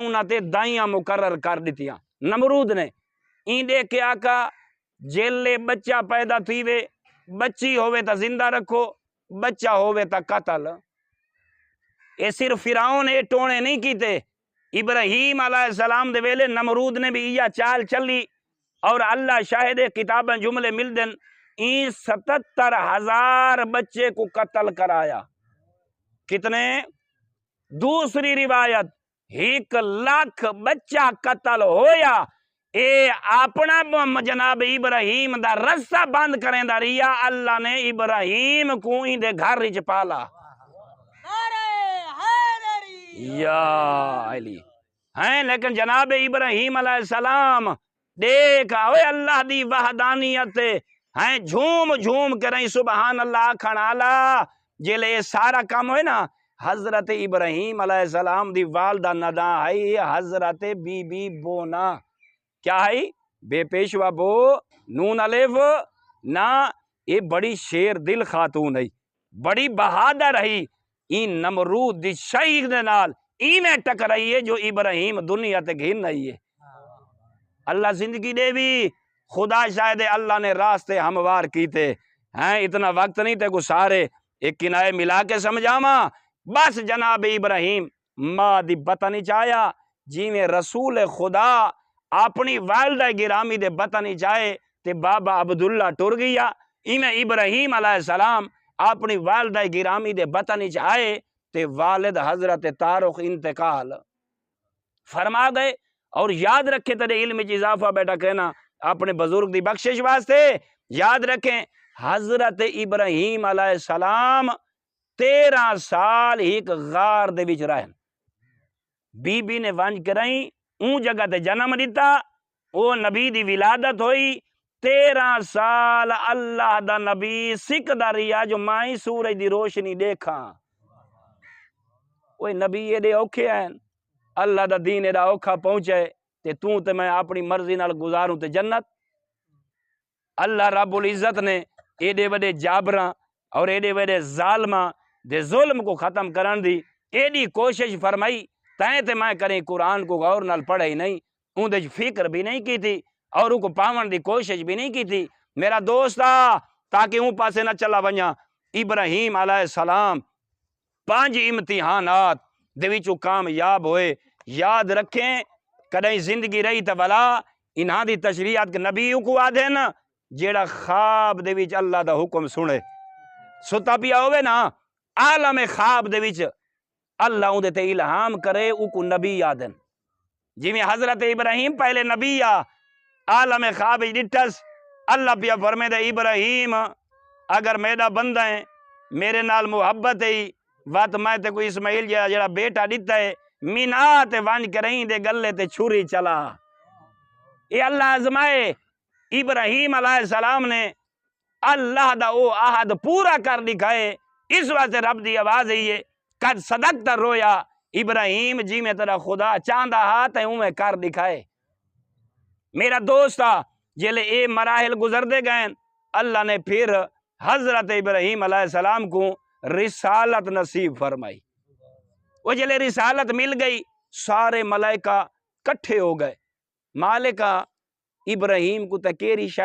انہاں تے دائیاں مقرر کر دیتیاں نمرود نے این دے کے آقا جیلے بچہ پیدا تھیوے بچی ہوئے تا زندہ رکھو بچہ ہوئے تا قتل اے صرف فرعون اے ٹونے نہیں کیتے ابراہیم علیہ السلام دے ویلے نمرود نے بھی یہ چال چلی اور اللہ شاہد کتابیں جملے مل دن این 77,000 بچے کو قتل کرایا کتنے دوسری روایت 1,00,000 بچہ قتل ہویا اے اپنا جناب ابراہیم دا رسہ بند کریں دا ریا اللہ نے ابراہیم کو ہی دے گھر رچ پالا یا علی ہیں لیکن جناب ابراہیم علیہ السلام دیکھا اوے اللہ دی وحدانیت ہیں جھوم جھوم کریں سبحان اللہ کھنالا جلے سارا کام ہوئے نا حضرت ابراہیم علیہ السلام دی والدہ ندا ہے حضرت بی بی بونا کیا ہے بے پیشوا بو نون الف نا یہ بڑی شیر دل خاتون ہے بڑی بہادر ہے این نمرود دی شہید نال ایویں ٹکرائی ہے جو ابراہیم دنیا تے گھن نہیں ہے اللہ زندگی دے بھی خدا شاید اللہ نے راستے ہموار کیتے ہیں اتنا وقت نہیں تے کو سارے ایک کنائے ملا کے سمجھاما بس جناب ابراہیم ماں دی بطنی چاہیا جی میں رسول خدا اپنی والدہ گرامی دے بطنی چاہے تے بابا عبداللہ ٹر گیا ایمیں ابراہیم علیہ السلام اپنی والدہ گرامی دے بطنی چاہے تے والد حضرت تارخ انتقال فرما گئے اور یاد رکھے تیرے علم کی اضافہ بیٹا کہنا اپنے بزرگ دی بخشش واسطے یاد رکھیں حضرت ابراہیم علیہ السلام 13 سال ایک غار دے وچ رہن بی بی نے ونج کرائیں اون جگہ تے جنم دیتا او نبی دی ولادت ہوئی 13 سال اللہ دا نبی سکھ دا ریا جو مائی سورج دی روشنی دیکھا اوے نبی یہ دے اوکھے ہیں اللہ دا دین ایڈا اوکھا پہنچے تے میں اپنی مرضی نال گزاروں تے جنت اللہ رب العزت نے ایڈے وڈے جابراں اور ایڈے وڈے ظالماں دے ظلم کو ختم کرن دی ایڈی کوشش فرمائی تائیں تے میں کریں قرآن کو غور نال پڑھے ہی نہیں اون دے فکر بھی نہیں کی تھی اور ان کو پاون دی کوشش بھی نہیں کی تھی میرا دوست تاکہ اون پاسے نہ چلا ونجا ابراہیم علیہ السلام 5 امتحانات دے وچوں کامیاب ہوئے یاد رکھیں کدیں زندگی رہی تا بلا انہاں دی تشریعات کے نبیوں کو آدھے نا جیڑا خواب دے وچ اللہ دا حکم سنے ستا پیا ہوئے نا عالم خواب دے وچ اللہ اون دے تے الہام کرے او کو نبی آدھن جی میں حضرت ابراہیم پہلے نبی عالم خواب ڈٹس اللہ پیا فرمے دے ابراہیم اگر میرا بندہ ہے میرے نال محبت ہے وات میں تے کوئی اسماعیل جڑا بیٹا دیتا ہے مینا تے وانج کریں دے گلے تے چھری چلا اے اللہ آزمائے ابراہیم علیہ السلام نے اللہ دا او عہد پورا کر دکھائے اس واسطے رب دی آواز ہے قد صدقت رویا ابراہیم جی میں تیرا خدا چاندہ ہاتھ ہے میں کر دکھائے میرا دوست جلے اے مراحل گزر دے گئے اللہ نے پھر حضرت ابراہیم علیہ السلام کو رسالت نصیب فرمائی وہ جلے رسالت مل گئی سارے ملائکہ کٹھے ہو گئے مالکہ ابراہیم کو تکیری شاید